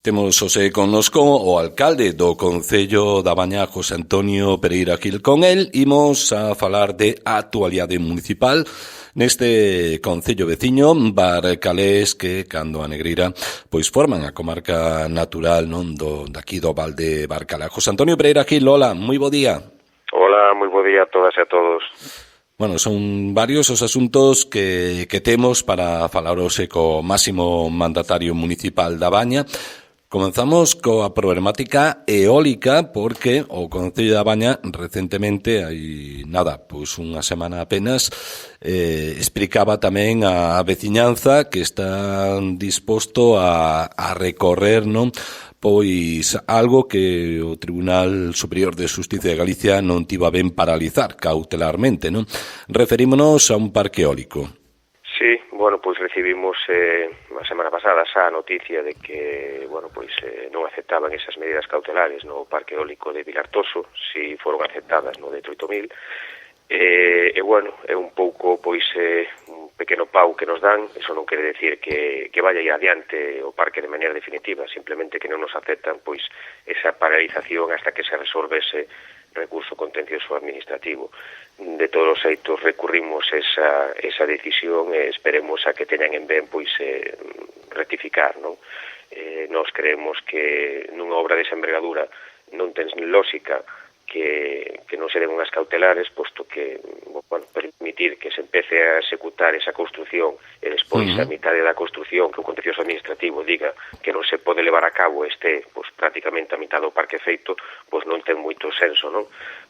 Temos hoxe connosco o alcalde do Concello da Baña, José Antonio Pereira Gil. Con el imos a falar de actualidade municipal neste concello veciño, Barcalés, que cando a Negreira pois forman a comarca natural non daqui do Val de Barcala. José Antonio Pereira Gil, hola, moi bo día. Hola, moi bo día a todas e a todos. Bueno, son varios os asuntos que temos para falar hoxe co máximo mandatario municipal da Baña. Comenzamos coa problemática eólica porque o Concello da Baña recentemente, hai pois unha semana apenas, explicaba tamén a veciñanza que está disposto a recorrer, non, pois algo que o Tribunal Superior de Xustiza de Galicia non tivo a ben paralizar cautelarmente, non? Referímonos a un parque eólico. Sí, bueno, pois recibimos a semana pasada xa a noticia de que, bueno, pois non aceptaban esas medidas cautelares no parque eólico de Vilartoso, si foron aceptadas no de 8.000, e bueno, é un pouco, pois, un pequeno pau que nos dan. Eso non quere decir que vaya ir adiante o parque de maneira definitiva, simplemente que non nos aceptan, pois, esa paralización hasta que se resolve ese recurso contencioso administrativo. De todos os xeitos recurrimos esa decisión e esperemos a que teñan en ben pois rectificar, non? Nós creemos que nunha obra desa envergadura non ten lógica que non se den unhas cautelares, posto que, bueno, permitir que se empece a executar esa construción e despois a mitade da construción que o contencioso administrativo diga que non se pode levar a cabo pois prácticamente a mitad do parque feito, pois non ten moito senso, non?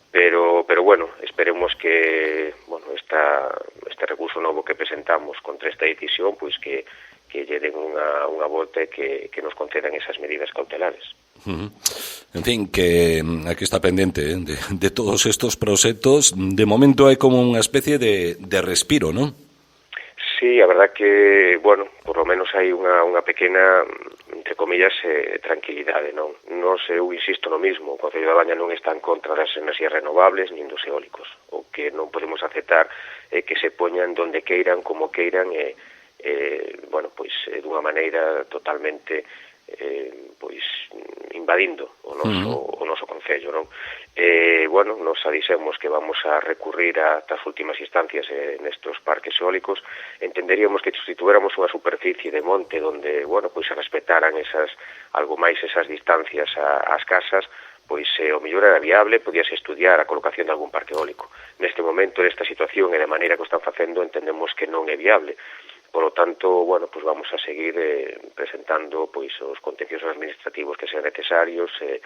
Pero bueno, esperemos que, bueno, este recurso novo que presentamos contra esta decisión, pois que lle den unha volta e que nos concedan esas medidas cautelares. En fin, que aquí está pendente de todos estos proxectos. De momento hai como unha especie de respiro, non? Sí, a verdad que, bueno, por lo menos hai unha pequena, entre comillas, tranquilidade, non? Eu insisto no mismo, o Concello da Baña non está en contra das enerxías renovables nin dos eólicos. O que non podemos aceptar é que se poñan donde queiran, como queiran, bueno, pois, dunha maneira totalmente pois invadindo o noso concello, non? Bueno, nos dixemos que vamos a recurrir ata as últimas instancias nestos parques eólicos. Entenderíamos que se tuviéramos unha superficie de monte onde, bueno, pois se respetaran algo máis esas distancias ás casas, pois o mellor era viable, podíase estudiar a colocación de algún parque eólico. Neste momento, nesta situación e de maneira que o están facendo, entendemos que non é viable. Por lo tanto, bueno, pues vamos a seguir presentando pois os contenciosos administrativos que sean necesarios e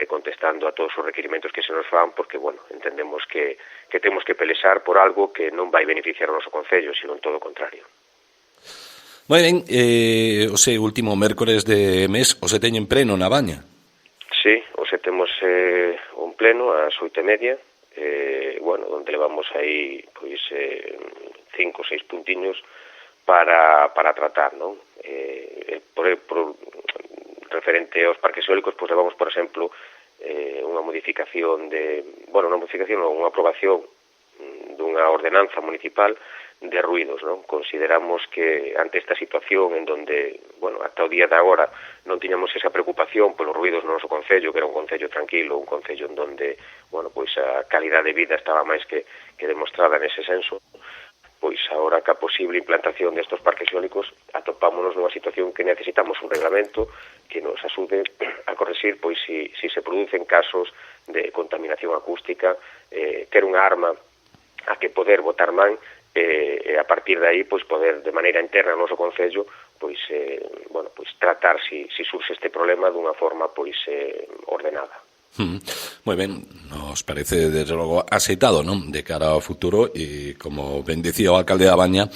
contestando a todos os requerimentos que se nos fan, porque, bueno, entendemos que temos que pelexar por algo que non vai beneficiar o noso concello, sino en todo o contrario. Moi ben, o último mércores de mes, o teñen pleno na Baña? Sí, o temos un pleno ás 8:30, bueno, onde levamos aí pois 5 ou 6 puntiños para tratar, non? Por referente aos parques eólicos, pois levamos, por exemplo, unha modificación unha aprobación dunha ordenanza municipal de ruidos, non? Consideramos que ante esta situación en donde, bueno, ata o día de agora non tiñamos esa preocupación polos ruidos no noso concello, que era un concello tranquilo, un concello en donde, bueno, pois a calidade de vida estaba máis que demostrada nese senso, pois agora que a posible implantación destos parques eólicos atopámonos nunha situación que necesitamos un reglamento que nos axude a correxir pois si se producen casos de contaminación acústica, ter unha arma a que poder botar man e a partir de aí pois poder de maneira interna no noso concello pois bueno, pois tratar si surxe este problema dunha forma pois ordenada. Moi ben, nos parece desde logo aceitado, non? De cara ao futuro e como ben dicía o alcalde da Baña,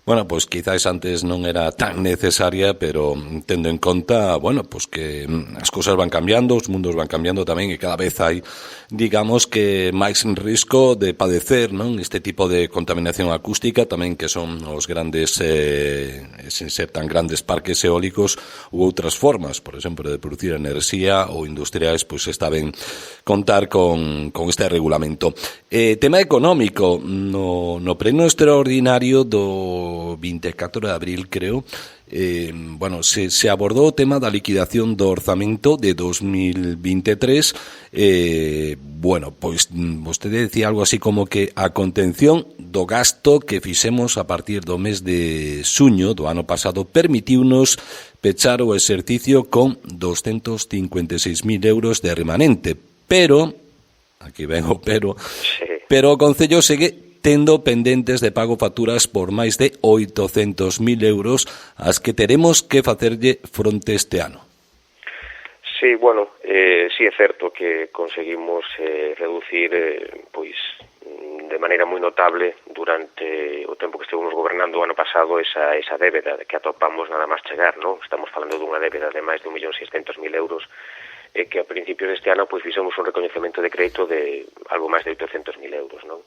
bueno, pois quizás antes non era tan necesaria, pero tendo en conta, bueno, pois que as cousas van cambiando, os mundos van cambiando tamén e cada vez hai, digamos que máis risco de padecer, non? Este tipo de contaminación acústica tamén que son os grandes, sen ser tan grandes parques eólicos ou outras formas, por exemplo, de producir enerxía ou industriais, pois está ben contar con este regulamento. Tema económico, no pleno extraordinario do o 24 de abril, creo, se abordou o tema da liquidación do orzamento de 2023. Pois vostede decía algo así como que a contención do gasto que fixemos a partir do mes de xuño do ano pasado permitiunos pechar o exercicio con 256.000 euros de remanente, pero, aquí ven o pero o Concello segue tendo pendentes de pago facturas por máis de 800.000 euros as que teremos que facerlle fronte este ano. Sí, sí é certo que conseguimos reducir de maneira moi notable durante o tempo que estivemos gobernando o ano pasado esa débeda que atopamos nada máis chegar, non? Estamos falando dunha débeda de máis de 1.600.000 euros que a principios deste ano fixemos un recoñecemento de crédito de algo máis de 800.000 euros, non?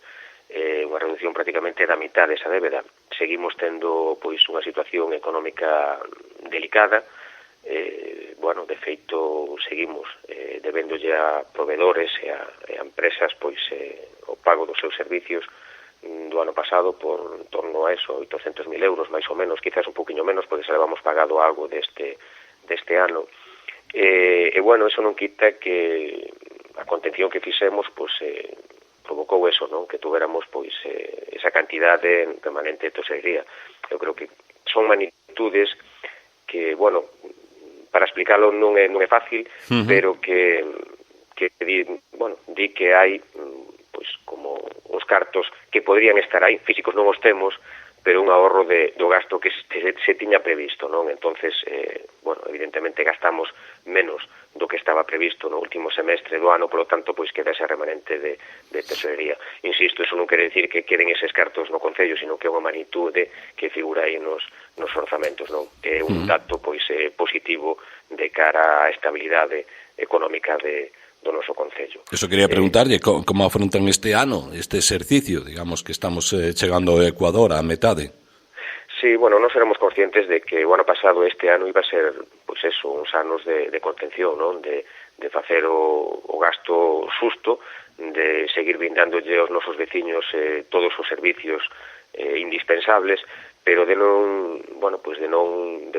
Unha reducción prácticamente da mitad desa débeda. Seguimos tendo unha situación económica delicada. De feito seguimos debéndolle a proveedores e a empresas o pago dos seus servicios do ano pasado por en torno a eso, 800.000 euros máis ou menos, quizás un poquinho menos porque xa levamos pagado algo deste ano. Eso non quita que a contención que fixemos provocou eso, non? Que tuveramos esa cantidade remanente de tesorería. Eu creo que son magnitudes que, para explicarlo non é fácil, pero que di que hai como os cartos que podrían estar aí, físicos non os temos, pero un ahorro do gasto que se tiña previsto, non? Entonces, evidentemente gastamos menos do que estaba previsto no último semestre do ano, polo tanto, queda ese remanente de tesorería. Insisto, eso non quere decir que queden eses cartos no Concello, sino que é unha magnitude que figura aí nos orzamentos, non? Que é un dato, positivo de cara á estabilidade económica do noso Concello. Eso quería preguntarlle, como afrontan este ano, este exercicio, digamos que estamos chegando ao Ecuador a metade? Sí, nós éramos conscientes de que o ano pasado este ano iba a ser, uns anos de contención, non? De facer o gasto xusto, de seguir brindándolle aos nosos veciños todos os servicios indispensables, pero de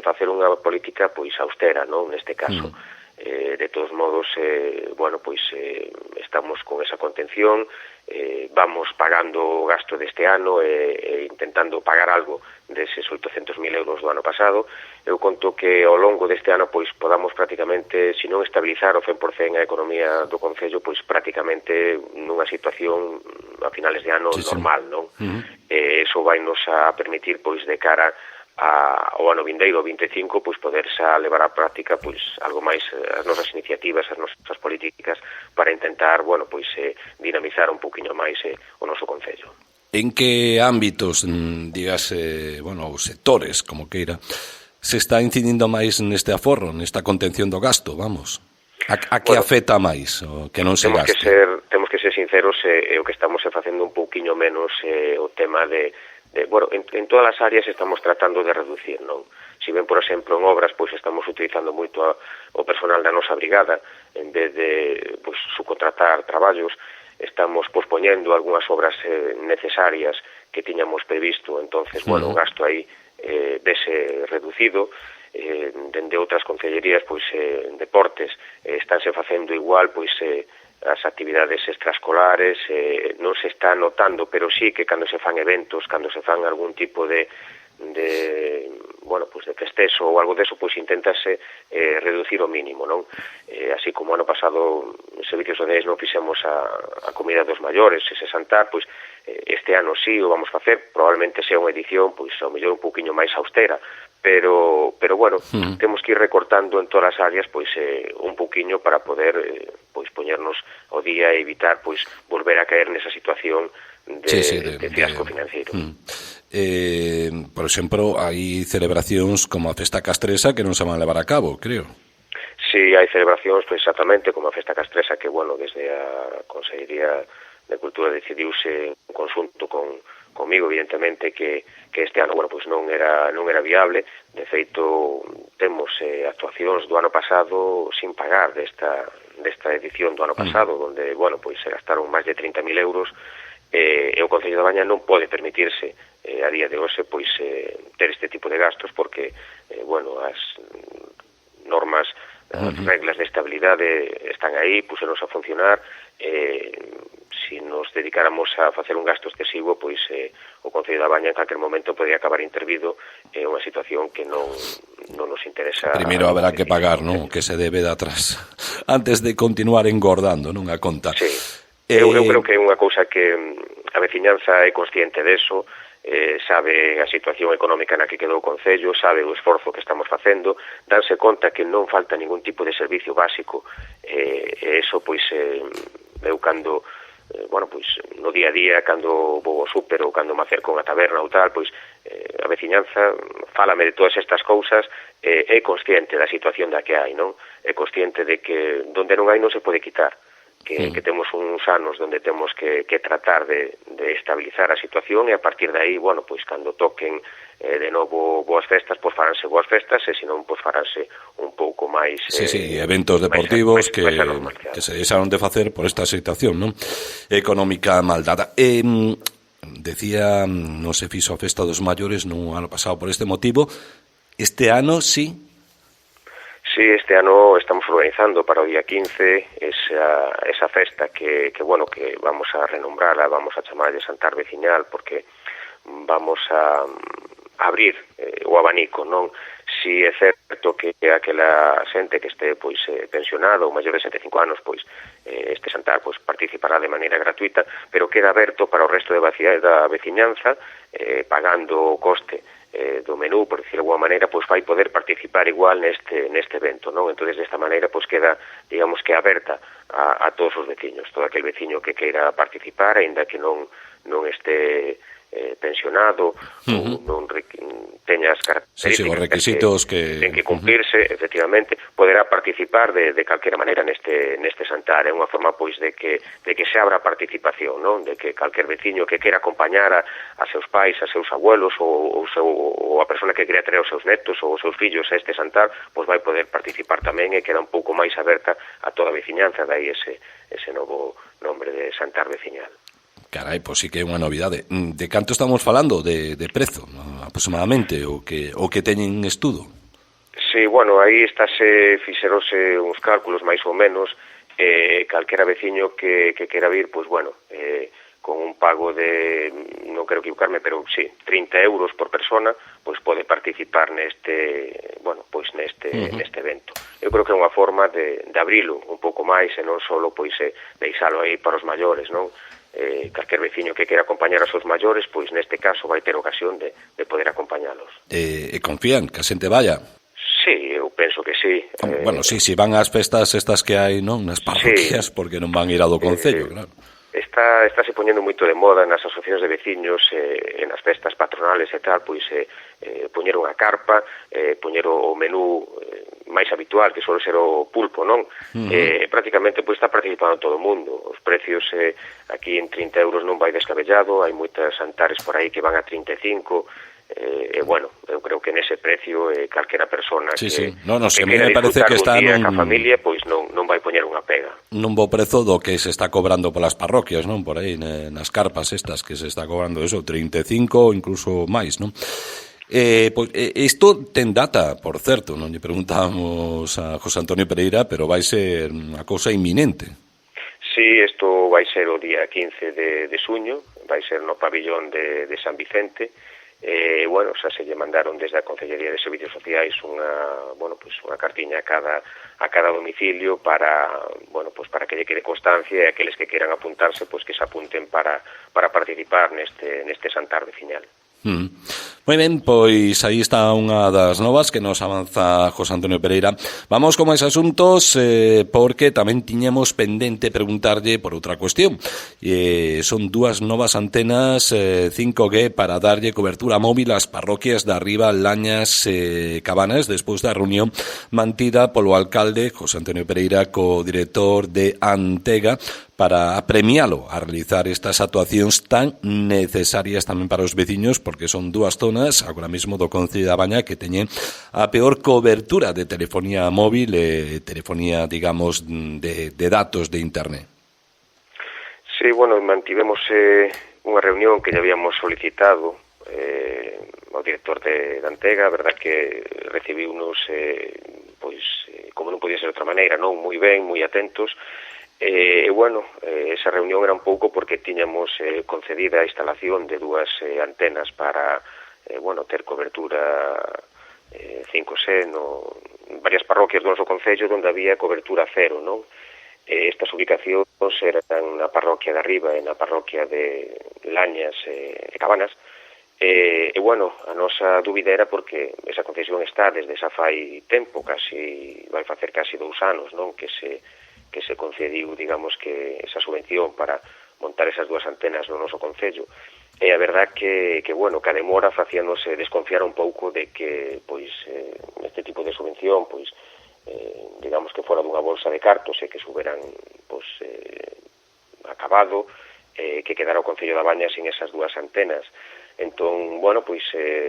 facer unha política austera, non? Neste caso. De todos modos, estamos con esa contención, vamos pagando o gasto deste ano e intentando pagar algo deses 800.000 euros do ano pasado. Eu conto que ao longo deste ano podamos prácticamente, se non estabilizar o 100% a economía do Concello, prácticamente nunha situación a finales de ano normal, non? Eso vai nos a permitir de cara ao ano vindeiro, 25, poderse levar á práctica algo máis as nosas iniciativas, as nosas políticas para intentar, dinamizar un poquinho máis o noso Concello. En que ámbitos, os sectores, como queira, se está incidindo máis neste aforro, nesta contención do gasto, vamos? A que afecta máis o que non se gaste? Temos que ser sinceros, o que estamos facendo un poquinho menos o tema en todas as áreas estamos tratando de reducir, non? Si ben, por exemplo, en obras, estamos utilizando moito o personal da nosa brigada, en vez de subcontratar traballos, estamos pospoñendo algunhas obras necesarias que tiñamos previsto, entonces, o gasto aí vese reducido. Dende outras concellerías, en deportes, estánse facendo igual, as actividades extraescolares non se está notando, pero sí que cando se fan eventos, cando se fan algún tipo de festezo ou algo deso, inténtase reducir o mínimo, non? Así como ano pasado en servicios sociais non fixemos a comida dos maiores, ese xantar, este ano sí o vamos facer, probablemente sea unha edición, ao mellor un poquinho máis austera, pero temos que ir recortando en todas as áreas un poquinho para poder poñernos ao día e evitar volver a caer nesa situación de fiasco financiero. Por exemplo, hai celebracións como a Festa Castresa que non se van a levar a cabo, creo. Sí, hai celebracións exactamente como a Festa Castresa que, desde a Consellería de Cultura decidiuse en conxunto comigo, evidentemente, que este ano, non era viable. De feito, temos actuacións do ano pasado sin pagar desta edición do ano pasado, onde, se gastaron máis de 30.000 euros, e o Concello da Baña non pode permitirse a día de hoxe pois ter este tipo de gastos porque bueno, as normas, as reglas de estabilidade están aí, pusenos a funcionar. Si nos dedicáramos a facer un gasto excesivo, pois o Concello da Baña en calquer momento podría acabar intervido en unha situación que non nos interesa. Primeiro haberá que pagar, non? Que se debe de atrás antes de continuar engordando, non? A conta. Sí. Eu creo que é unha cousa que a veciñanza é consciente deso, sabe a situación económica na que quedou o Concello, sabe o esforzo que estamos facendo, danse conta que non falta ningún tipo de servicio básico, e eso, pois, eu cando, bueno, pois, no día a día, cando vou ao súper ou cando me acerco a unha taberna ou tal, pois, a veciñanza fálame de todas estas cousas, é consciente da situación da que hai, non? É consciente de que donde non hai non se pode quitar. Que temos uns anos onde temos que tratar de estabilizar a situación e a partir de aí, bueno, pois cando toquen de novo boas festas, pois faránse boas festas e senón pois faránse un pouco máis... Sí, eventos deportivos que se deixaron de facer por esta situación, non? Económica maldada. Decía, non se fixo a Festa dos Maiores no ano pasado por este motivo. Este ano, sí... Sí, este ano estamos organizando para o día 15 esa festa que bueno, que vamos a renombrarla, vamos a chamarlle Xantar Veciñal porque vamos a abrir o abanico, non? Si é certo que aquela xente que este pois pensionada ou maior de 65 anos, pois este xantar pois participará de maneira gratuita, pero queda aberto para o resto da veciñanza, pagando o coste do menú, por decirlo de alguma maneira, pois vai poder participar igual neste evento, non? Entonces, desta maneira, pois queda, digamos que aberta a todos os veciños, todo aquel veciño que queira participar, aínda que non este pensionado ou non teña as características os requisitos que ten que cumplirse, efectivamente, poderá participar de calquera maneira neste xantar. É unha forma pois de que se abra a participación, non? De que calquer veciño que queira acompañar a seus pais, a seus abuelos ou a persona que queira traer os seus netos ou os seus fillos a este xantar, pois vai poder participar tamén e queda un pouco máis aberta a toda a veciñanza, dai ese novo nombre de Xantar Veciñal. Carai, pois sí que é unha novidade. De canto estamos falando de prezo, aproximadamente, o que teñen estudo? Sí, bueno, aí fixerose uns cálculos máis ou menos, calquera veciño que quera vir, pois bueno, con un pago de, non quero equivocarme, pero sí, 30 euros por persona, pois pode participar neste evento. Eu creo que é unha forma de abrilo un pouco máis e non só pois deixalo aí para os maiores, non? Calquer veciño que queira acompañar a seus maiores, pois neste caso vai ter ocasión de poder acompañalos. E confían que a xente vaya? Sí, eu penso que sí. Bueno, sí, si van ás festas estas que hai, non? Nas parroquias, porque non van ir a do Concello, claro. Está se poñendo moito de moda nas asociacións de veciños, nas festas patronales e tal, pois poñer unha carpa, poñer o menú máis habitual, que suele ser o pulpo, non? Prácticamente pois está participando todo o mundo. Os precios aquí en 30 euros non vai descabellado, hai moitas xantares por aí que van a 35, bueno, eu creo que nese precio calquera persona que me parece que está a familia, pois non vai poñer unha pega. Nun bo prezo do que se está cobrando polas parroquias, non? Por aí, nas carpas estas, que se está cobrando eso, 35 ou incluso máis, non? Pois, isto ten data, por certo, non lle preguntábamos a José Antonio Pereira, pero vai ser unha cousa inminente. Sí, isto vai ser o día 15 de suño, vai ser no pabillón de San Vicente. Bueno, xa se lle mandaron desde a Concellería de Servicios Sociais unha cartiña a cada domicilio para que lle quede constancia e aqueles que queran apuntarse, pois que se apunten para participar neste xantar veciñal. Moi ben, pois aí está unha das novas que nos avanza José Antonio Pereira. Vamos con máis asuntos, porque tamén tiñamos pendente preguntarlle por outra cuestión. Son dúas novas antenas 5G para darlle cobertura móvil ás parroquias de Arriba, Lañas e Cabanas, despois da reunión mantida polo alcalde José Antonio Pereira co director de Antega para premialo a realizar estas actuacións tan necesarias tamén para os veciños, porque son dúas zonas agora mesmo do Concello da Baña que teñen a peor cobertura de telefonía móvil e telefonía, digamos, de datos de internet. Sí, bueno, mantivemos unha reunión que ya habíamos solicitado o director de Antega, a verdad que recibiunos, pois, como non podía ser de outra maneira, non, moi ben, moi atentos, e bueno, esa reunión era un pouco porque tiñamos concedida a instalación de dúas antenas para, bueno, ter cobertura 5G en varias parroquias do noso concello onde había cobertura cero, non? Estas ubicacións eran na parroquia de Arriba e na parroquia de Lañas e Cabanas, e bueno, a nosa dúbida era porque esa concesión está desde xa fai tempo, vai facer casi 2 anos, non? Que se concediu, digamos, que esa subvención para montar esas dúas antenas no noso concello. E a verdad que bueno, que a demora facíanos desconfiar un pouco de que, pois, este tipo de subvención, pois, digamos que fora dunha bolsa de cartos e que suberan, pois, acabado, que quedara o Concello da Baña sin esas dúas antenas. Entón, bueno, pois,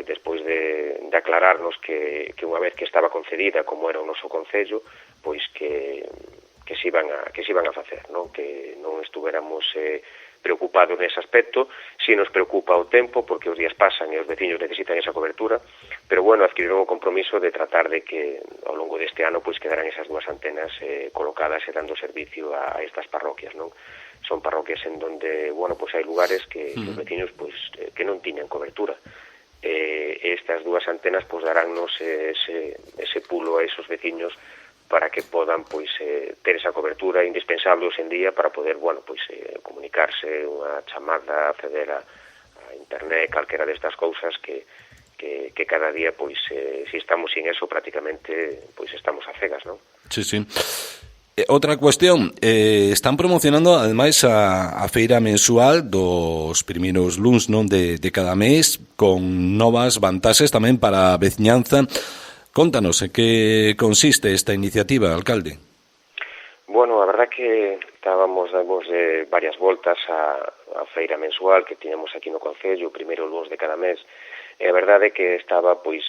despois de aclararnos que unha vez que estaba concedida, como era o noso concello, pois que se iban a facer, non? Que non estuveramos preocupados nese aspecto. Si nos preocupa o tempo, porque os días pasan e os veciños necesitan esa cobertura, pero bueno, adquiriron o compromiso de tratar de que ao longo deste ano pois quedaran esas dúas antenas colocadas e dando servicio a estas parroquias, non? Son parroquias en donde, bueno, pois hai lugares que os veciños pois que non tiñan cobertura. Estas dúas antenas pois daránnos ese pulo a esos veciños para que podan pois ter esa cobertura indispensable hoxe en día para poder, bueno, pois comunicarse, unha chamada, acceder a internet, calquera destas cousas que cada día pois se estamos sin eso prácticamente pois estamos a cegas, non? Sí, sí. Outra cuestión, están promocionando ademais a feira mensual dos primeiros luns, non, de cada mes, con novas vantaxes tamén para a veciñanza. Contanos, en que consiste esta iniciativa, alcalde? Bueno, a verdad que damos varias voltas a feira mensual que tiñamos aquí no concello, o primeiro luns de cada mes, e a verdade é que estaba pois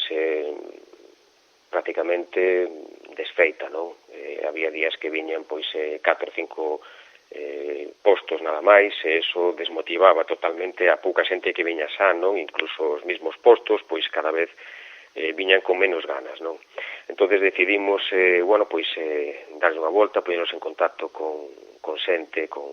prácticamente desfeita, non? Había días que viñan pois 4 ou 5 postos nada máis, e eso desmotivaba totalmente a pouca xente que viña xa, non? Incluso os mismos postos, pois cada vez viñan con menos ganas, non? Entonces decidimos, bueno, pois darlle unha volta, poñernos en contacto con xente, con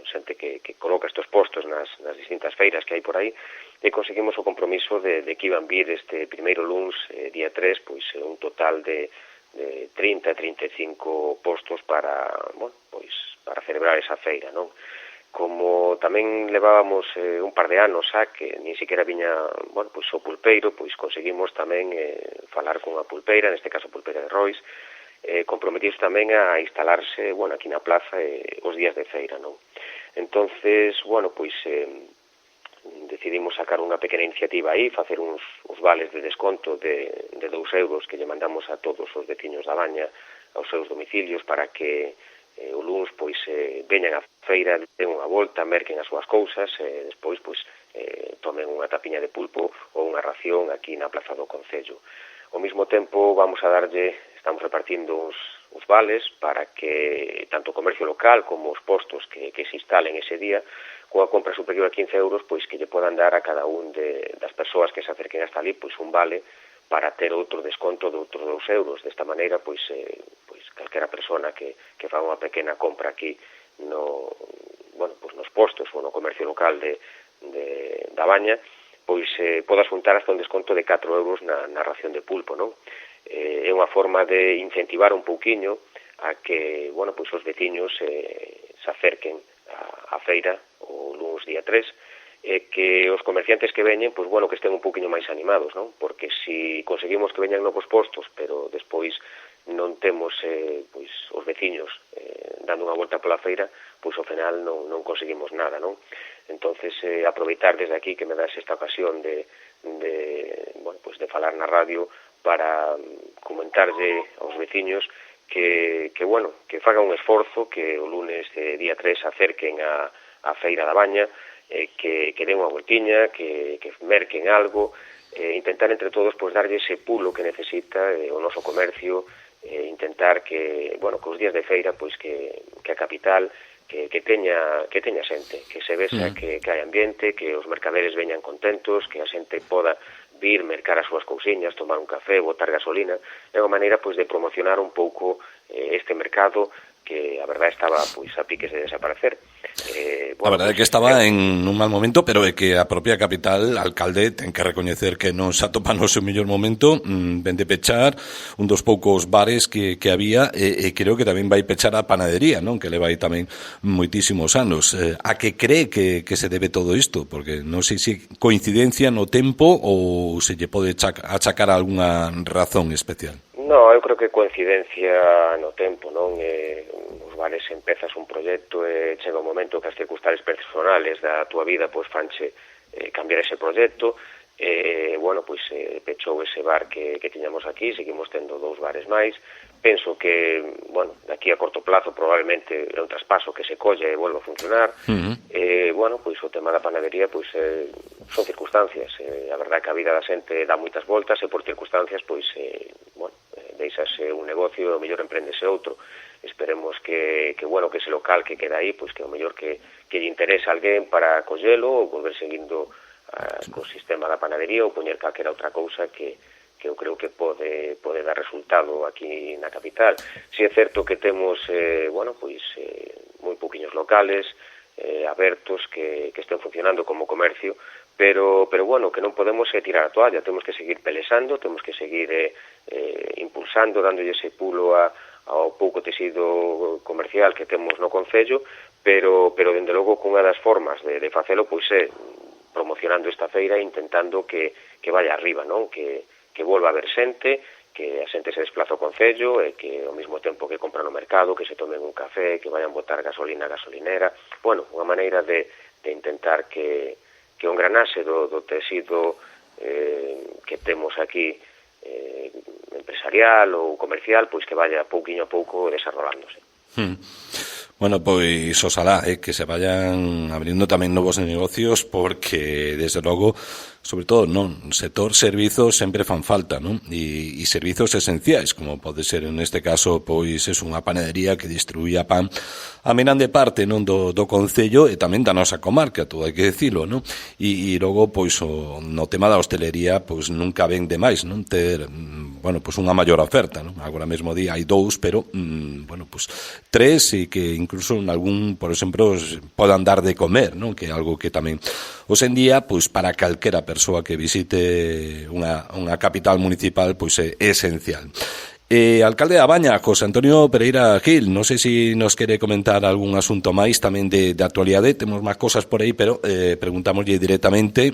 xente que coloca estos postos nas distintas feiras que hai por aí, e conseguimos o compromiso de que iban vir este primeiro luns, día 3, pois un total de 30-35 postos para, bueno, pois para celebrar esa feira, non? Como tamén levábamos un par de anos xa que nin siquiera viña, bueno, pois o pulpeiro, pois conseguimos tamén falar con a pulpeira, neste caso a pulpeira de Rois, comprometidos tamén a instalarse, bueno, aquí na plaza os días de feira, non? Entonces, bueno, pois decidimos sacar unha pequena iniciativa aí, facer uns vales de desconto de 2 euros que lle mandamos a todos os veciños da Baña aos seus domicilios para que o luns pois veñan á feira, den unha volta, merquen as súas cousas e despois pois tomen unha tapiña de pulpo ou unha ración aquí na plaza do concello. Ao mesmo tempo estamos repartindo uns vales para que tanto o comercio local como os postos que se instalen ese día coa compra superior a 15 euros pois que lle podan dar a cada un das persoas que se acerquen hasta ali pois un vale para ter outro desconto de outros 2 euros. Desta maneira, pois calquera persona que faga unha pequena compra aquí nos postos ou no comercio local da Baña, pois poda xuntar hasta un desconto de 4 euros na ración de pulpo, non? É unha forma de incentivar un pouquiño a que, bueno, pois os veciños se acerquen á feira o luns día 3, e que os comerciantes que veñen, pois bueno, que estén un pouquiño máis animados, non? Porque se conseguimos que veñan novos postos, pero despois non temos pois os veciños dando unha volta pola feira, pois ao final non conseguimos nada, non? Entonces aproveitar desde aquí que me das esta ocasión de falar na radio para comentarlle aos veciños que fagan un esforzo, que o lunes día 3 se acerquen á feira da Baña, que den unha voltiña, que merquen algo, intentar entre todos pois darlle ese pulo que necesita o noso comercio, intentar que os días de feira pois que a capital que teña xente, que se vexa que hai ambiente, que os mercaderes veñan contentos, que a xente poda vir mercar as súas cousiñas, tomar un café, botar gasolina. É unha maneira pois de promocionar un pouco este mercado que a verdade estaba pois a piques de desaparecer. A verdade é que estaba en un mal momento, pero é que a propia capital, alcalde, ten que recoñecer que non se atopa no seu mellor momento, ven de pechar un dos poucos bares que había, e creo que tamén vai pechar a panadería, non? Que leva aí tamén moitísimos anos. A que cree que se debe todo isto? Porque non sei se coincidencia no tempo ou se lle pode achacar algunha razón especial. No, eu creo que coincidencia no tempo, non? Os bares empezas un proxecto e chega un momento que as circunstancias personales da túa vida pois fanche cambiar ese proxecto. Bueno, pois pechou ese bar que tiñamos aquí, seguimos tendo 2 bares máis. Penso que, bueno, daqui a corto plazo probablemente é un traspaso que se colle e volva a funcionar. Bueno, pois o tema da panadería pois son circunstancias. A verdade que a vida da xente dá moitas voltas e por circunstancias pois, bueno, deixase un negocio e o mellor emprendese outro. Esperemos que bueno, que ese local que queda aí, pois que o mellor que lle interese a alguén para collelo ou volver seguindo co sistema da panadería ou poñer calquera outra cousa que eu creo que pode dar resultado aquí na capital. Si é certo que temos, bueno, pois moi pouquiños locales abertos que estén funcionando como comercio, pero bueno, que non podemos tirar a toalla, temos que seguir pelexando, temos que seguir impulsando, dándolle ese pulo ao pouco tecido comercial que temos no concello, pero dende logo cunha das formas de facelo pois é promocionando esta feira e intentando que vaya arriba, non? Que volva a haber xente, que a xente se desplaza ao concello e que ao mesmo tempo que compran no mercado, que se tomen un café, que vayan botar gasolina a gasolinera. Bueno, unha maneira de intentar que o engranaxe do tecido que temos aquí empresarial ou comercial, pois que vaya pouquiño a pouco desarrollándose. Bueno, pois oxalá que se vayan abrindo tamén novos negocios, porque desde logo, sobre todo no sector servizos sempre fan falta, non? E servizos esenciais, como pode ser en este caso pois é unha panadería que distribuía pan a grande parte, non, do concello e tamén da nosa comarca, todo hai que dicilo, non? E logo pois no tema da hostelería pois nunca ven de máis, non, ter bueno, pois unha maior oferta, non? Agora mesmo día hai 2, pero bueno, pois 3 e que incluso en algún, por exemplo, podan dar de comer, non? Que é algo que tamén hoxe en día, pois para calquera persoa que visite unha capital municipal, pois é esencial. Alcalde da Baña, José Antonio Pereira Gil, non sei se nos quere comentar algún asunto máis tamén de actualidade, temos máis cosas por aí, pero preguntámoslle directamente.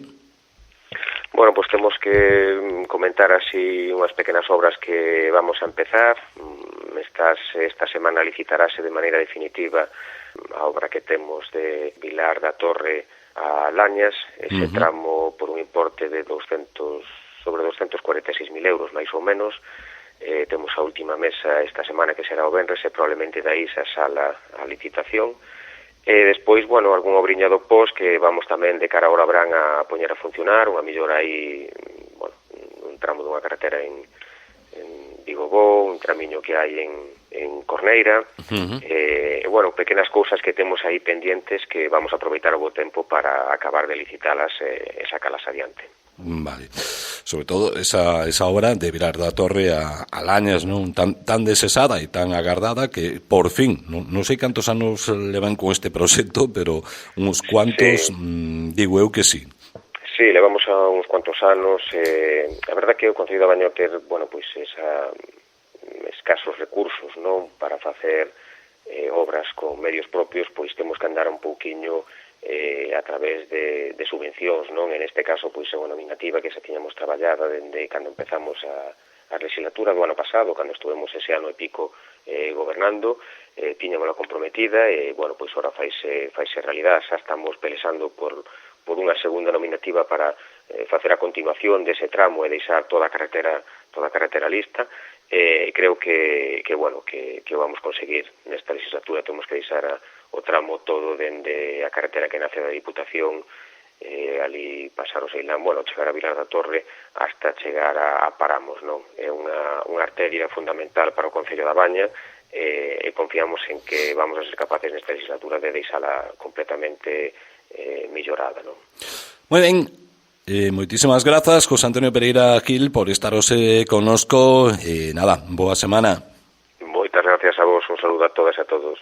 Bueno, pues temos que comentar así unhas pequenas obras que vamos a empezar. Esta semana licitarase de maneira definitiva a obra que temos de Vilar da Torre a Lañas, ese tramo por un importe de sobre 246.000 euros, máis ou menos. Temos a última mesa esta semana que será o venres e probablemente dai se sala a licitación. Despois, bueno, algún obriñado pos que vamos tamén de cara ao Brán a poñer a funcionar, unha mellora aí, bueno, un tramo dunha carretera en Vigobó, un tramiño que hai en Corneira, bueno, pequenas cousas que temos aí pendientes que vamos a aproveitar o bo tempo para acabar de licitalas e sacalas adiante. Vale. Sobre todo esa obra de Vilar da Torre a Lañas, non, tan desesada e tan agardada que por fin, non sei cantos anos levan con este proxecto, pero uns cuantos, sí. Digo eu que sí. Sí, levamos a uns cuantos anos. A verdade que o Concello da Baña ter, bueno, pois escasos recursos, non, para facer obras con medios propios, pois temos que andar un pouquiño a través de subvencións, non? En este caso, pois é unha nominativa que xa tiñamos traballada dende cando empezamos a legislatura do ano pasado, cando estuvemos ese ano e pico gobernando, tiñamola comprometida e, bueno, pois ora faise realidade. Xa estamos pelexando por unha segunda nominativa para facer a continuación dese tramo e deixar toda a carretera lista. Creo que bueno, que vamos conseguir nesta legislatura. Temos que deixar o tramo todo dende a carretera que nace da Diputación, ali pasar o Seilán, bueno, chegar a Vilar da Torre hasta chegar a Paramos, non? É unha arteria fundamental para o Concello da Baña, e confiamos en que vamos a ser capaces nesta legislatura de deixala completamente mellorada, non? Moi ben, moitísimas grazas, José Antonio Pereira Gil, por estar hoxe connosco, nada, boa semana. Moitas gracias a vos, un saludo a todas e a todos.